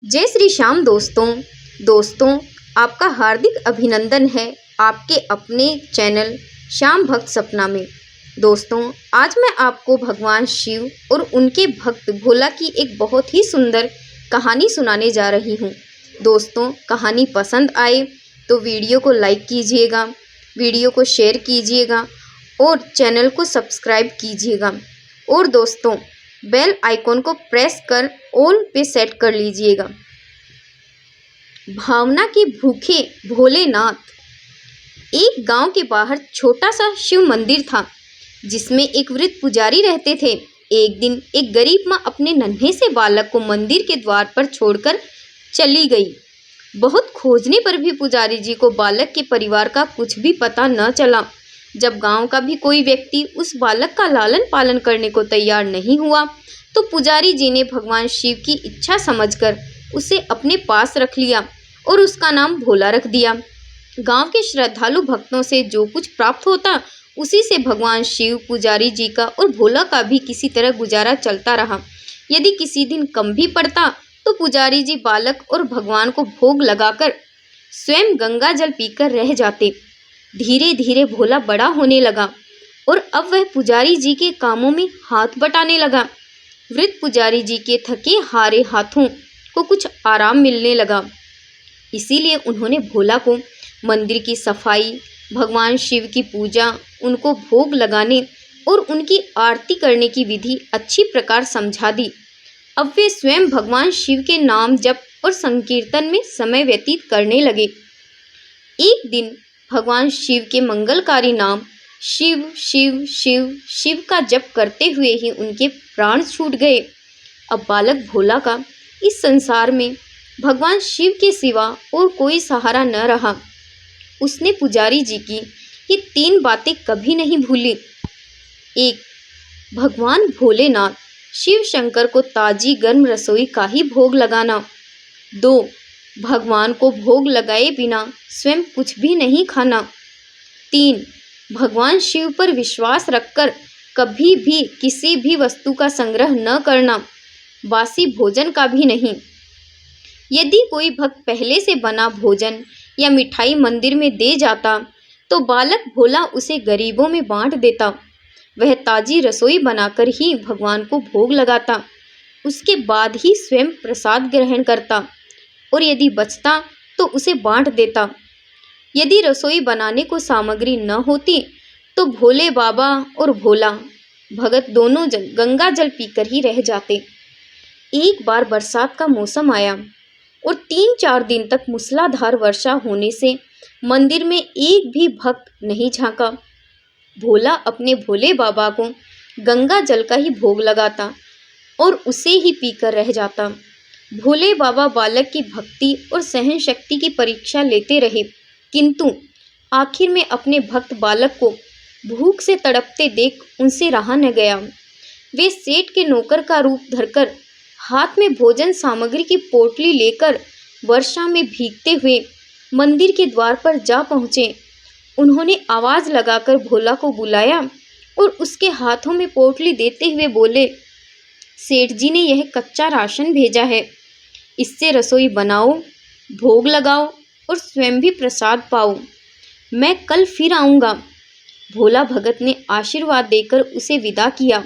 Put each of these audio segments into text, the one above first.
जय श्री श्याम दोस्तों आपका हार्दिक अभिनंदन है आपके अपने चैनल श्याम भक्त सपना में। दोस्तों आज मैं आपको भगवान शिव और उनके भक्त भोला की एक बहुत ही सुंदर कहानी सुनाने जा रही हूँ। दोस्तों कहानी पसंद आए तो वीडियो को लाइक कीजिएगा, वीडियो को शेयर कीजिएगा और चैनल को सब्सक्राइब कीजिएगा। और दोस्तों बेल आइकॉन को प्रेस कर ऑल पे सेट कर लीजिएगा। भावना के भूखे भोलेनाथ। एक गांव के बाहर छोटा सा शिव मंदिर था जिसमें एक वृद्ध पुजारी रहते थे। एक दिन एक गरीब माँ अपने नन्हे से बालक को मंदिर के द्वार पर छोड़कर चली गई। बहुत खोजने पर भी पुजारी जी को बालक के परिवार का कुछ भी पता न चला। जब गांव का भी कोई व्यक्ति उस बालक का लालन पालन करने को तैयार नहीं हुआ तो पुजारी जी ने भगवान शिव की इच्छा समझकर उसे अपने पास रख लिया और उसका नाम भोला रख दिया। गांव के श्रद्धालु भक्तों से जो कुछ प्राप्त होता उसी से भगवान शिव, पुजारी जी का और भोला का भी किसी तरह गुजारा चलता रहा। यदि किसी दिन कम भी पड़ता तो पुजारी जी बालक और भगवान को भोग लगाकर स्वयं गंगा जल पीकर रह जाते। धीरे धीरे भोला बड़ा होने लगा और अब वह पुजारी जी के कामों में हाथ बटाने लगा। वृद्ध पुजारी जी के थके हारे हाथों को कुछ आराम मिलने लगा। इसीलिए उन्होंने भोला को मंदिर की सफाई, भगवान शिव की पूजा, उनको भोग लगाने और उनकी आरती करने की विधि अच्छी प्रकार समझा दी। अब वे स्वयं भगवान शिव के नाम जप और संकीर्तन में समय व्यतीत करने लगे। एक दिन भगवान शिव के मंगलकारी नाम शिव शिव शिव शिव का जप करते हुए ही उनके प्राण छूट गए। अब बालक भोला का इस संसार में भगवान शिव के सिवा और कोई सहारा न रहा। उसने पुजारी जी की ये 3 बातें कभी नहीं भूली। 1. भगवान भोलेनाथ शिव शंकर को ताजी गर्म रसोई का ही भोग लगाना। 2. भगवान को भोग लगाए बिना स्वयं कुछ भी नहीं खाना। 3. भगवान शिव पर विश्वास रखकर कभी भी किसी भी वस्तु का संग्रह न करना, बासी भोजन का भी नहीं। यदि कोई भक्त पहले से बना भोजन या मिठाई मंदिर में दे जाता तो बालक भोला उसे गरीबों में बांट देता। वह ताजी रसोई बनाकर ही भगवान को भोग लगाता, उसके बाद ही स्वयं प्रसाद ग्रहण करता और यदि बचता तो उसे बांट देता। यदि रसोई बनाने को सामग्री न होती तो भोले बाबा और भोला भगत दोनों गंगा जल पीकर ही रह जाते। एक बार बरसात का मौसम आया और 3-4 दिन तक मूसलाधार वर्षा होने से मंदिर में एक भी भक्त नहीं झांका। भोला अपने भोले बाबा को गंगा जल का ही भोग लगाता और उसे ही पीकर रह जाता। भोले बाबा बालक की भक्ति और सहन शक्ति की परीक्षा लेते रहे, किंतु आखिर में अपने भक्त बालक को भूख से तड़पते देख उनसे रहा न गया। वे सेठ के नौकर का रूप धरकर हाथ में भोजन सामग्री की पोटली लेकर वर्षा में भीगते हुए मंदिर के द्वार पर जा पहुँचे। उन्होंने आवाज़ लगाकर भोला को बुलाया और उसके हाथों में पोटली देते हुए बोले, सेठ जी ने यह कच्चा राशन भेजा है, इससे रसोई बनाओ, भोग लगाओ और स्वयं भी प्रसाद पाओ। मैं कल फिर आऊँगा। भोला भगत ने आशीर्वाद देकर उसे विदा किया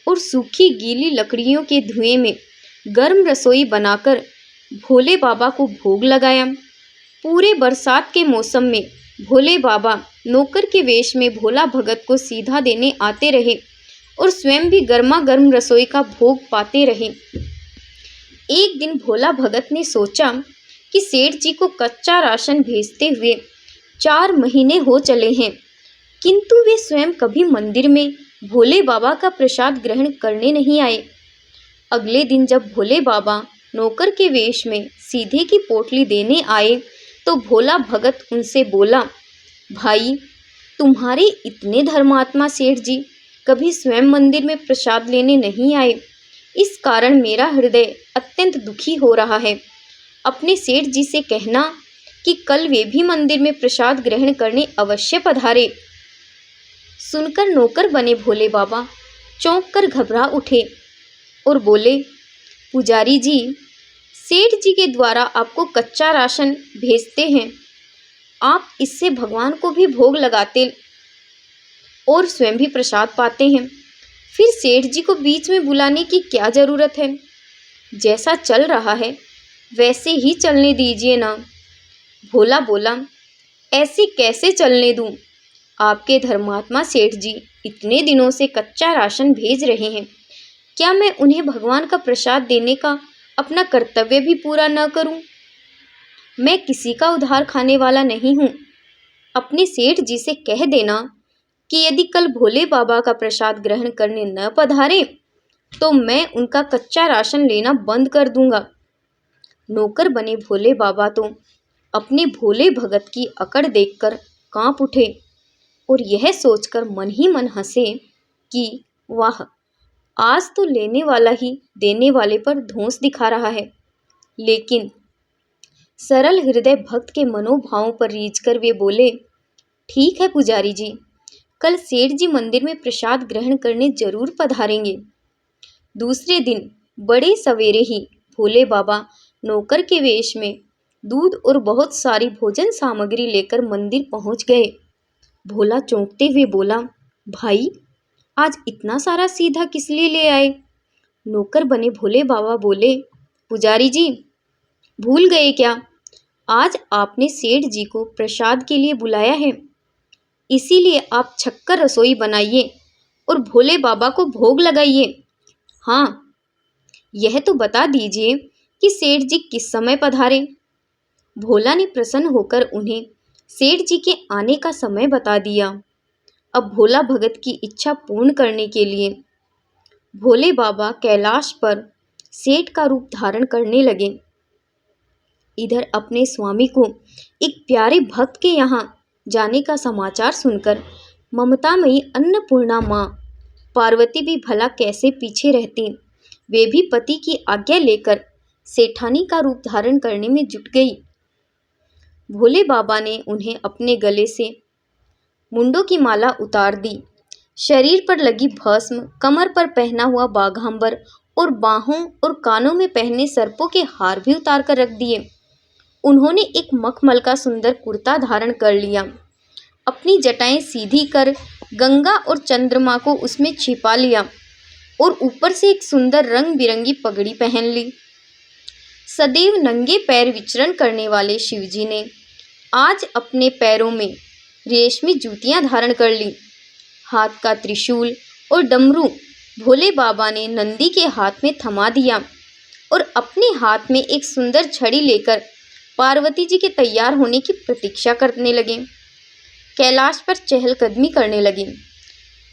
और सूखी गीली लकड़ियों के धुएं में गर्म रसोई बनाकर भोले बाबा को भोग लगाया। पूरे बरसात के मौसम में भोले बाबा नौकर के वेश में भोला भगत को सीधा देने आते रहे और स्वयं भी गर्मा गर्म रसोई का भोग पाते रहे। एक दिन भोला भगत ने सोचा कि सेठ जी को कच्चा राशन भेजते हुए 4 महीने हो चले हैं, किंतु वे स्वयं कभी मंदिर में भोले बाबा का प्रसाद ग्रहण करने नहीं आए। अगले दिन जब भोले बाबा नौकर के वेश में सीधे की पोटली देने आए तो भोला भगत उनसे बोला, भाई तुम्हारे इतने धर्मात्मा सेठ जी कभी स्वयं मंदिर में प्रसाद लेने नहीं आए, इस कारण मेरा हृदय अत्यंत दुखी हो रहा है। अपने सेठ जी से कहना कि कल वे भी मंदिर में प्रसाद ग्रहण करने अवश्य पधारे। सुनकर नौकर बने भोले बाबा चौंक कर घबरा उठे और बोले, पुजारी जी सेठ जी के द्वारा आपको कच्चा राशन भेजते हैं, आप इससे भगवान को भी भोग लगाते और स्वयं भी प्रसाद पाते हैं, फिर सेठ जी को बीच में बुलाने की क्या ज़रूरत है? जैसा चल रहा है वैसे ही चलने दीजिए ना। भोला बोला, ऐसे कैसे चलने दूं? आपके धर्मात्मा सेठ जी इतने दिनों से कच्चा राशन भेज रहे हैं, क्या मैं उन्हें भगवान का प्रसाद देने का अपना कर्तव्य भी पूरा न करूं? मैं किसी का उधार खाने वाला नहीं हूं। अपने सेठ जी से कह देना कि यदि कल भोले बाबा का प्रसाद ग्रहण करने न पधारे तो मैं उनका कच्चा राशन लेना बंद कर दूंगा। नौकर बने भोले बाबा तो अपने भोले भगत की अकड़ देखकर कांप उठे और यह सोचकर मन ही मन हंसे कि वाह, आज तो लेने वाला ही देने वाले पर धौंस दिखा रहा है। लेकिन सरल हृदय भक्त के मनोभावों पर रीझकर वे बोले, ठीक है पुजारी जी, कल सेठ जी मंदिर में प्रसाद ग्रहण करने जरूर पधारेंगे। दूसरे दिन बड़े सवेरे ही भोले बाबा नौकर के वेश में दूध और बहुत सारी भोजन सामग्री लेकर मंदिर पहुंच गए। भोला चौंकते हुए बोला, भाई आज इतना सारा सीधा किस लिए ले आए? नौकर बने भोले बाबा बोले, पुजारी जी भूल गए क्या? आज आपने सेठ जी को प्रसाद के लिए बुलाया है, इसीलिए आप छक्कर रसोई बनाइए और भोले बाबा को भोग लगाइए। हाँ, यह तो बता दीजिए कि सेठ जी किस समय पधारे। भोला ने प्रसन्न होकर उन्हें सेठ जी के आने का समय बता दिया। अब भोला भगत की इच्छा पूर्ण करने के लिए भोले बाबा कैलाश पर सेठ का रूप धारण करने लगे। इधर अपने स्वामी को एक प्यारे भक्त के यहाँ जाने का समाचार सुनकर ममतामयी अन्नपूर्णा माँ पार्वती भी भला कैसे पीछे रहती। वे भी पति की आज्ञा लेकर सेठानी का रूप धारण करने में जुट गई। भोले बाबा ने उन्हें अपने गले से मुंडों की माला उतार दी, शरीर पर लगी भस्म, कमर पर पहना हुआ बाघांबर और बाहों और कानों में पहने सर्पों के हार भी उतार कर रख दिए। उन्होंने एक मखमल का सुंदर कुर्ता धारण कर लिया, अपनी जटाएं सीधी कर गंगा और चंद्रमा को उसमें छिपा लिया और ऊपर से एक सुंदर रंग बिरंगी पगड़ी पहन ली। सदैव नंगे पैर विचरण करने वाले शिवजी ने आज अपने पैरों में रेशमी जूतियां धारण कर ली। हाथ का त्रिशूल और डमरू भोले बाबा ने नंदी के हाथ में थमा दिया और अपने हाथ में एक सुंदर छड़ी लेकर पार्वती जी के तैयार होने की प्रतीक्षा करने लगे। कैलाश पर चहलकदमी करने लगे।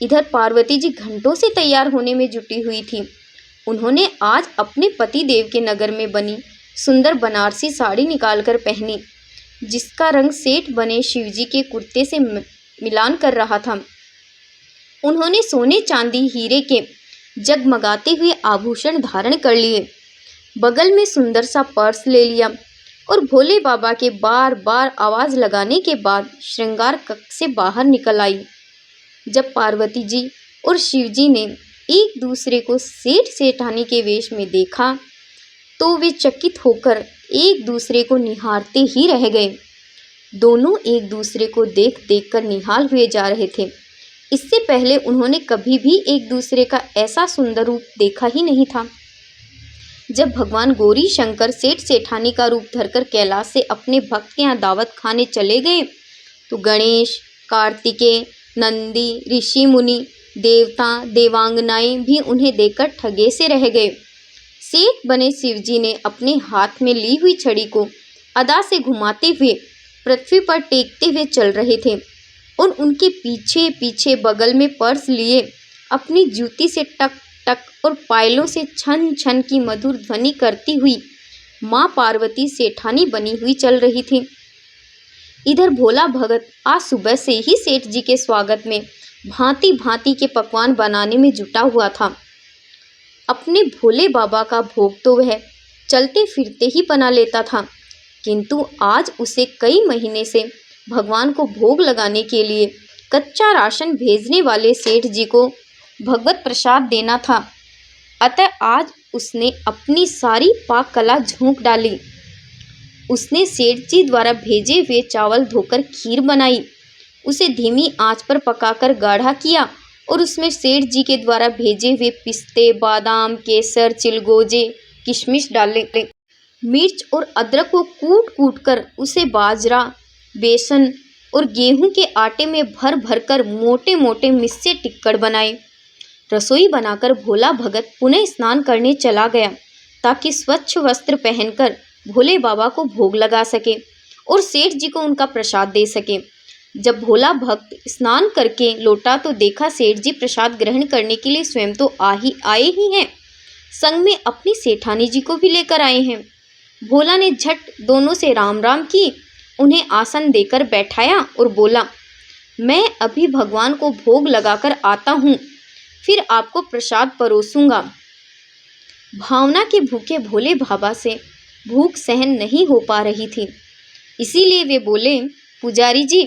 इधर पार्वती जी घंटों से तैयार होने में जुटी हुई थी। उन्होंने आज अपने पति देव के नगर में बनी सुंदर बनारसी साड़ी निकालकर पहनी, जिसका रंग सेठ बने शिवजी के कुर्ते से मिलान कर रहा था। उन्होंने सोने चांदी हीरे के जगमगाते हुए आभूषण धारण कर लिए, बगल में सुंदर सा पर्स ले लिया और भोले बाबा के बार बार आवाज़ लगाने के बाद श्रृंगार कक्ष से बाहर निकल आई। जब पार्वती जी और शिवजी ने एक दूसरे को सेठ सेठानी के वेश में देखा तो वे चकित होकर एक दूसरे को निहारते ही रह गए। दोनों एक दूसरे को देख देख कर निहाल हुए जा रहे थे। इससे पहले उन्होंने कभी भी एक दूसरे का ऐसा सुंदर रूप देखा ही नहीं था। जब भगवान गौरी शंकर सेठ सेठानी का रूप धरकर कैलाश से अपने भक्त के यहाँ दावत खाने चले गए तो गणेश, कार्तिकेय, नंदी, ऋषि मुनि, देवता, देवांगनाएं भी उन्हें देखकर ठगे से रह गए। सेठ बने शिवजी ने अपने हाथ में ली हुई छड़ी को अदा से घुमाते हुए पृथ्वी पर टेकते हुए चल रहे थे और उनके पीछे पीछे बगल में पर्स लिए अपनी जूती से टक टक और पायलों से छन छन की मधुर ध्वनि करती हुई माँ पार्वती सेठानी बनी हुई चल रही थी। इधर भोला भगत आज सुबह से ही सेठ जी के स्वागत में भांति भांति के पकवान बनाने में जुटा हुआ था। अपने भोले बाबा का भोग तो वह चलते फिरते ही बना लेता था, किंतु आज उसे कई महीने से भगवान को भोग लगाने के लिए कच्चा राशन भेजने वाले सेठ जी को भगवत प्रसाद देना था। अतः आज उसने अपनी सारी पाक कला झोंक डाली। उसने सेठ जी द्वारा भेजे हुए चावल धोकर खीर बनाई, उसे धीमी आंच पर पकाकर गाढ़ा किया और उसमें सेठ जी के द्वारा भेजे हुए पिस्ते, बादाम, केसर, चिलगोजे, किशमिश डाले। मिर्च और अदरक को कूट कूट कर उसे बाजरा, बेसन और गेहूं के आटे में भर भर कर मोटे मोटे मिस्से टिक्कड़ बनाए। रसोई बनाकर भोला भगत पुनः स्नान करने चला गया ताकि स्वच्छ वस्त्र पहनकर भोले बाबा को भोग लगा सके और सेठ जी को उनका प्रसाद दे सके। जब भोला भक्त स्नान करके लौटा तो देखा सेठ जी प्रसाद ग्रहण करने के लिए स्वयं तो आए ही हैं, संग में अपनी सेठानी जी को भी लेकर आए हैं। भोला ने झट दोनों से राम राम की, उन्हें आसन देकर बैठाया और बोला, मैं अभी भगवान को भोग लगाकर आता हूँ, फिर आपको प्रसाद परोसूंगा। भावना के भूखे भोले बाबा से भूख सहन नहीं हो पा रही थी, इसीलिए वे बोले, पुजारी जी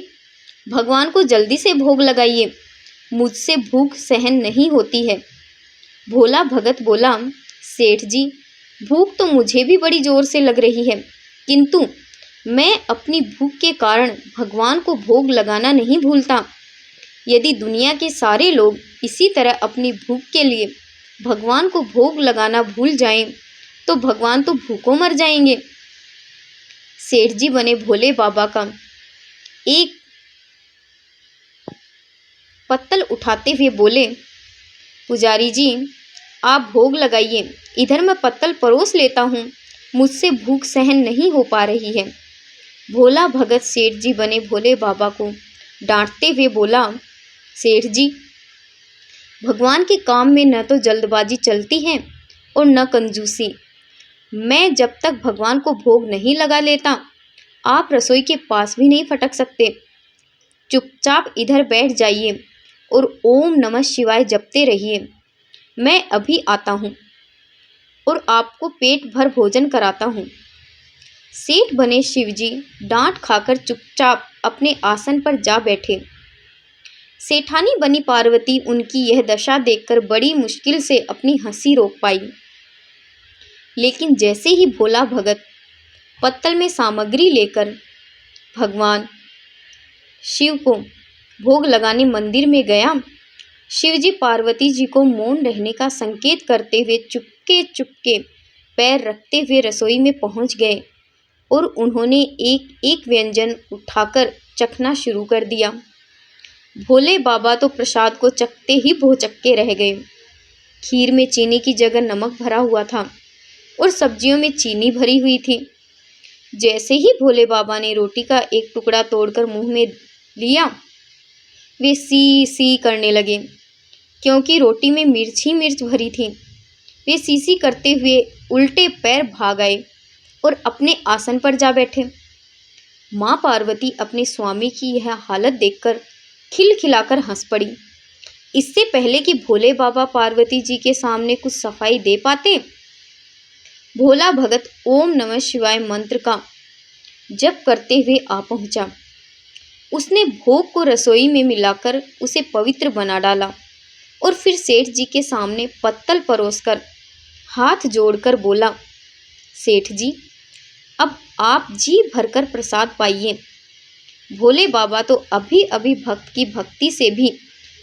भगवान को जल्दी से भोग लगाइए, मुझसे भूख सहन नहीं होती है। भोला भगत बोला, सेठ जी भूख तो मुझे भी बड़ी जोर से लग रही है, किंतु मैं अपनी भूख के कारण भगवान को भोग लगाना नहीं भूलता। यदि दुनिया के सारे लोग इसी तरह अपनी भूख के लिए भगवान को भोग लगाना भूल जाएं, तो भगवान तो भूखों मर जाएंगे। सेठ जी बने भोले बाबा का एक पत्तल उठाते हुए बोले, पुजारी जी आप भोग लगाइए, इधर मैं पत्तल परोस लेता हूँ, मुझसे भूख सहन नहीं हो पा रही है। भोला भगत सेठ जी बने भोले बाबा को डांटते हुए बोला, सेठ जी भगवान के काम में न तो जल्दबाजी चलती है और न कंजूसी। मैं जब तक भगवान को भोग नहीं लगा लेता, आप रसोई के पास भी नहीं फटक सकते। चुपचाप इधर बैठ जाइए और ओम नमः शिवाय जपते रहिए। मैं अभी आता हूँ और आपको पेट भर भोजन कराता हूँ। सेठ बने शिवजी डांट खाकर चुपचाप अपने आसन पर जा बैठे। सेठानी बनी पार्वती उनकी यह दशा देखकर बड़ी मुश्किल से अपनी हंसी रोक पाई। लेकिन जैसे ही भोला भगत पत्तल में सामग्री लेकर भगवान शिव को भोग लगाने मंदिर में गया, शिवजी पार्वती जी को मौन रहने का संकेत करते हुए चुपके चुपके पैर रखते हुए रसोई में पहुंच गए और उन्होंने एक एक व्यंजन उठाकर चखना शुरू कर दिया। भोले बाबा तो प्रसाद को चखते ही भौचक्के रह गए। खीर में चीनी की जगह नमक भरा हुआ था और सब्जियों में चीनी भरी हुई थी। जैसे ही भोले बाबा ने रोटी का एक टुकड़ा तोड़कर मुंह में लिया, वे सी सी करने लगे, क्योंकि रोटी में मिर्च ही मिर्च भरी थी। वे सी सी करते हुए उल्टे पैर भाग आए और अपने आसन पर जा बैठे। माँ पार्वती अपने स्वामी की यह हालत देखकर खिलखिलाकर हंस पड़ी। इससे पहले कि भोले बाबा पार्वती जी के सामने कुछ सफाई दे पाते, भोला भगत ओम नमः शिवाय मंत्र का जप करते हुए आ पहुंचा। उसने भोग को रसोई में मिलाकर उसे पवित्र बना डाला और फिर सेठ जी के सामने पत्तल परोसकर हाथ जोड़कर बोला, सेठ जी अब आप जी भरकर प्रसाद पाइए। भोले बाबा तो अभी अभी भक्त की भक्ति से भी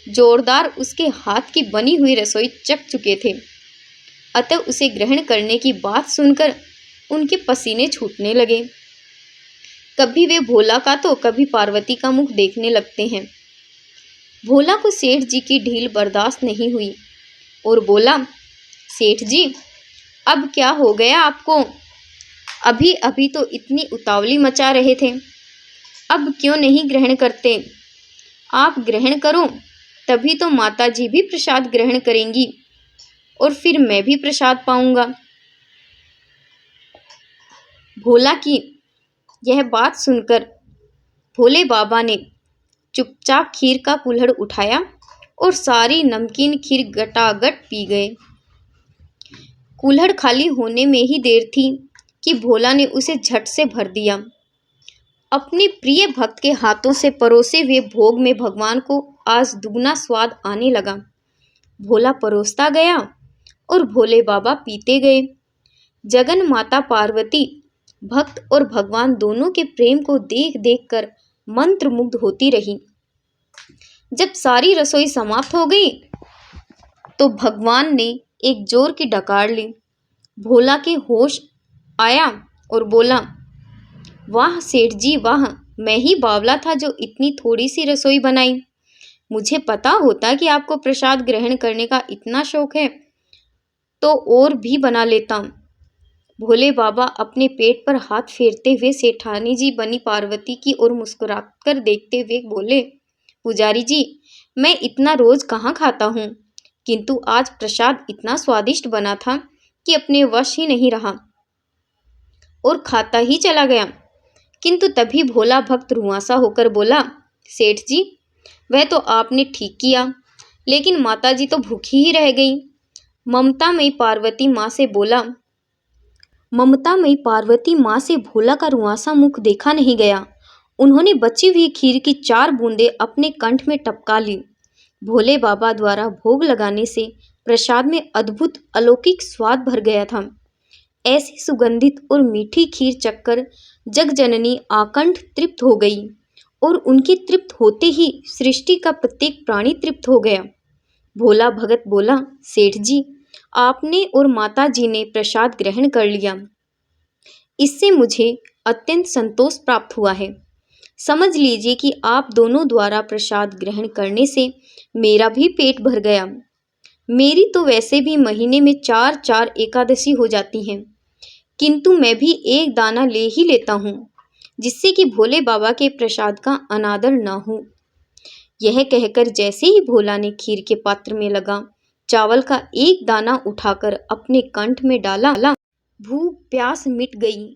जोरदार उसके हाथ की बनी हुई रसोई चख चुके थे, अतः उसे ग्रहण करने की बात सुनकर उनके पसीने छूटने लगे। कभी वे भोला का तो कभी पार्वती का मुख देखने लगते हैं। भोला को सेठ जी की ढील बर्दाश्त नहीं हुई और बोला, सेठ जी अब क्या हो गया आपको? अभी अभी तो इतनी उतावली मचा रहे थे, अब क्यों नहीं ग्रहण करते? आप ग्रहण करो, तभी तो माता जी भी प्रसाद ग्रहण करेंगी और फिर मैं भी प्रसाद पाऊंगा। भोला की यह बात सुनकर भोले बाबा ने चुपचाप खीर का कुल्हड़ उठाया और सारी नमकीन खीर गटागट पी गए। कुल्हड़ खाली होने में ही देर थी कि भोला ने उसे झट से भर दिया। अपने प्रिय भक्त के हाथों से परोसे हुए भोग में भगवान को आज दुगना स्वाद आने लगा। भोला परोसता गया और भोले बाबा पीते गए। जगन माता पार्वती भक्त और भगवान दोनों के प्रेम को देख देख कर मंत्रमुग्ध होती रही। जब सारी रसोई समाप्त हो गई तो भगवान ने एक जोर की डकार ली। भोला के होश आया और बोला, वाह सेठ जी वाह, मैं ही बावला था जो इतनी थोड़ी सी रसोई बनाई। मुझे पता होता कि आपको प्रसाद ग्रहण करने का इतना शौक है तो और भी बना लेता। भोले बाबा अपने पेट पर हाथ फेरते हुए सेठानी जी बनी पार्वती की ओर मुस्कुराकर देखते हुए बोले, पुजारी जी, मैं इतना रोज कहाँ खाता हूँ, किंतु आज प्रसाद इतना स्वादिष्ट बना था कि अपने वश ही नहीं रहा और खाता ही चला गया। किंतु तभी भोला भक्त रुआंसा होकर बोला, सेठ जी, वह तो आपने ठीक किया, लेकिन माता जी तो भूखी ही रह गई। ममतामयी पार्वती माँ से भोला का रुआंसा मुख देखा नहीं गया। उन्होंने बची हुई खीर की 4 बूंदें अपने कंठ में टपका ली। भोले बाबा द्वारा भोग लगाने से प्रसाद में अद्भुत अलौकिक स्वाद भर गया था। ऐसी सुगंधित और मीठी खीर चखकर जगजननी आकंठ तृप्त हो गई और उनके तृप्त होते ही सृष्टि का प्रत्येक प्राणी तृप्त हो गया। भोला भगत बोला, सेठ जी, आपने और माता जी ने प्रसाद ग्रहण कर लिया, इससे मुझे अत्यंत संतोष प्राप्त हुआ है। समझ लीजिए कि आप दोनों द्वारा प्रसाद ग्रहण करने से मेरा भी पेट भर गया। मेरी तो वैसे भी महीने में 4-4 एकादशी हो जाती हैं, किंतु मैं भी एक दाना ले ही लेता हूँ, जिससे कि भोले बाबा के प्रसाद का अनादर न हो। यह कहकर जैसे ही भोला ने खीर के पात्र में लगा चावल का एक दाना उठाकर अपने कंठ में डाला, भूख प्यास मिट गई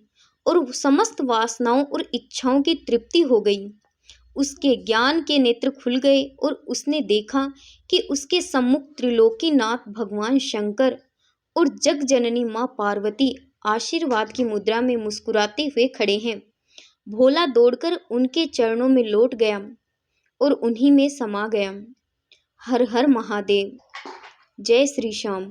और समस्त वासनाओं और इच्छाओं की तृप्ति हो गई। उसके ज्ञान के नेत्र खुल गए और उसने देखा कि उसके सम्मुख त्रिलोकीनाथ भगवान शंकर और जगजननी माँ पार्वती आशीर्वाद की मुद्रा में मुस्कुराते हुए खड़े हैं। भोला दौड़कर उनके चरणों में लौट गया और उन्हीं में समा गया। हर हर महादेव। जय श्री श्याम।